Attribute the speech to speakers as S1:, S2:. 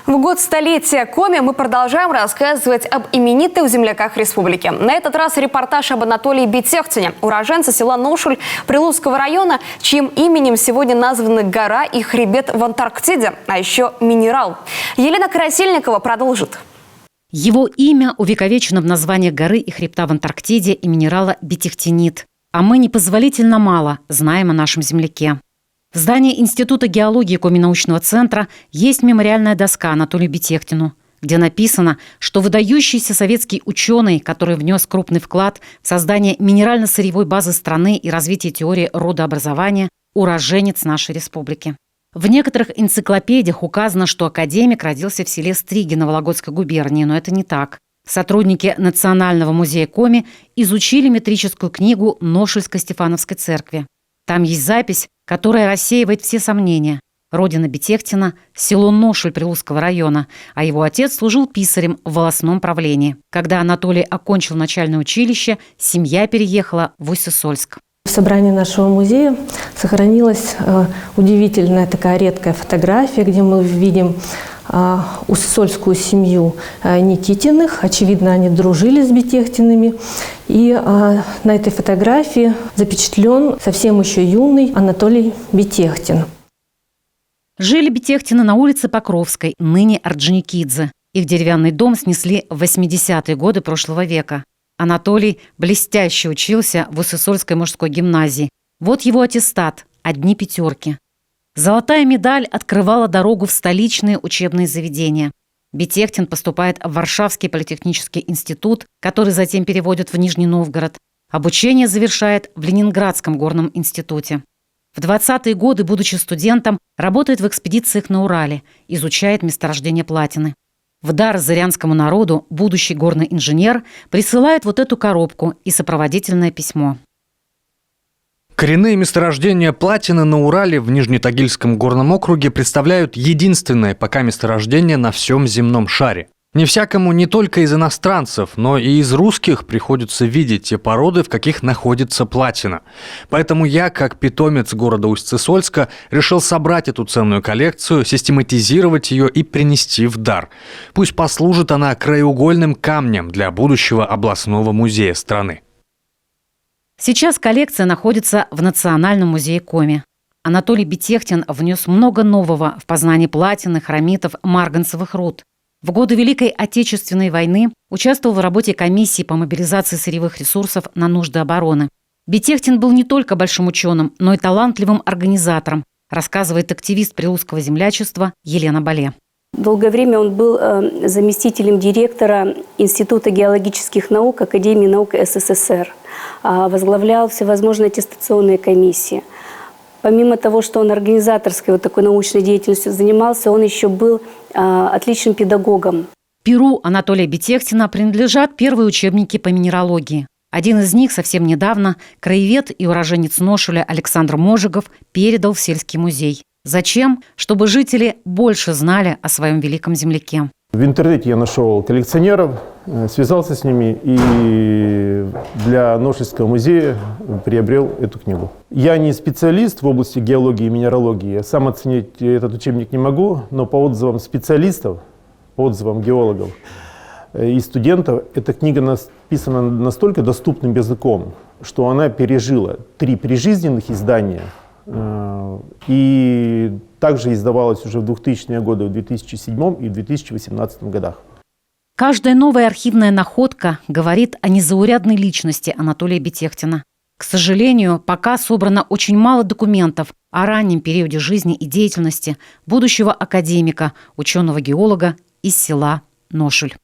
S1: В год столетия Коми мы продолжаем рассказывать об именитых земляках республики. На этот раз репортаж об Анатолии Бетехтине, уроженце села Ношуль Прилузского района, чьим именем сегодня названы гора и хребет в Антарктиде, а еще минерал. Елена Красильникова продолжит.
S2: Его имя увековечено в названиях горы и хребта в Антарктиде и минерала бетехтинит. А мы непозволительно мало знаем о нашем земляке. В здании Института геологии Коми-научного центра есть мемориальная доска Анатолию Бетехтину, где написано, что выдающийся советский ученый, который внес крупный вклад в создание минерально-сырьевой базы страны и развитие теории родообразования, уроженец нашей республики. В некоторых энциклопедиях указано, что академик родился в селе Стригино Вологодской губернии, но это не так. Сотрудники Национального музея Коми изучили метрическую книгу Ношульско-Стефановской церкви. Там есть запись, которая рассеивает все сомнения. Родина Бетехтина – село Ношуль Прилузского района, а его отец служил писарем в волостном правлении. Когда Анатолий окончил начальное училище, семья переехала в Усть-Сысольск.
S3: В собрании нашего музея сохранилась удивительная такая редкая фотография, где мы видим усть-сысольскую семью Никитиных. Очевидно, они дружили с Бетехтиными. И на этой фотографии запечатлен совсем еще юный Анатолий Бетехтин.
S2: Жили Бетехтины на улице Покровской, ныне Орджоникидзе. Их деревянный дом снесли в 80-е годы прошлого века. Анатолий блестяще учился в Усть-Сысольской мужской гимназии. Вот его аттестат – одни пятерки. Золотая медаль открывала дорогу в столичные учебные заведения. Бетехтин поступает в Варшавский политехнический институт, который затем переводят в Нижний Новгород. Обучение завершает в Ленинградском горном институте. В 20-е годы, будучи студентом, работает в экспедициях на Урале, изучает месторождение платины. В дар зырянскому народу будущий горный инженер присылает вот эту коробку и сопроводительное письмо.
S4: Коренные месторождения платины на Урале в Нижнетагильском горном округе представляют единственное пока месторождение на всем земном шаре. Не всякому не только из иностранцев, но и из русских приходится видеть те породы, в каких находится платина. Поэтому я, как питомец города Усть-Сысольска, решил собрать эту ценную коллекцию, систематизировать ее и принести в дар. Пусть послужит она краеугольным камнем для будущего областного музея страны.
S2: Сейчас коллекция находится в Национальном музее Коми. Анатолий Бетехтин внес много нового в познание платины, хромитов, марганцевых руд. В годы Великой Отечественной войны участвовал в работе комиссии по мобилизации сырьевых ресурсов на нужды обороны. Бетехтин был не только большим ученым, но и талантливым организатором, рассказывает активист прилузского землячества Елена Бале.
S5: Долгое время он был заместителем директора Института геологических наук Академии наук СССР. Возглавлял всевозможные аттестационные комиссии. Помимо того, что он организаторской вот такой научной деятельностью занимался, он еще был отличным педагогом.
S2: Перу Анатолия Бетехтина принадлежат первые учебники по минералогии. Один из них совсем недавно краевед и уроженец Ношуля Александр Можигов передал в сельский музей. Зачем? Чтобы жители больше знали о своем великом земляке.
S6: В интернете я нашел коллекционеров, связался с ними и для Ношульского музея приобрел эту книгу. Я не специалист в области геологии и минералогии, я сам оценить этот учебник не могу, но по отзывам специалистов, по отзывам геологов и студентов, эта книга написана настолько доступным языком, что она пережила 3 прижизненных издания. И также издавалась уже в 2000-е годы, в 2007 и в 2018 годах.
S2: Каждая новая архивная находка говорит о незаурядной личности Анатолия Бетехтина. К сожалению, пока собрано очень мало документов о раннем периоде жизни и деятельности будущего академика, ученого-геолога из села Ношуль.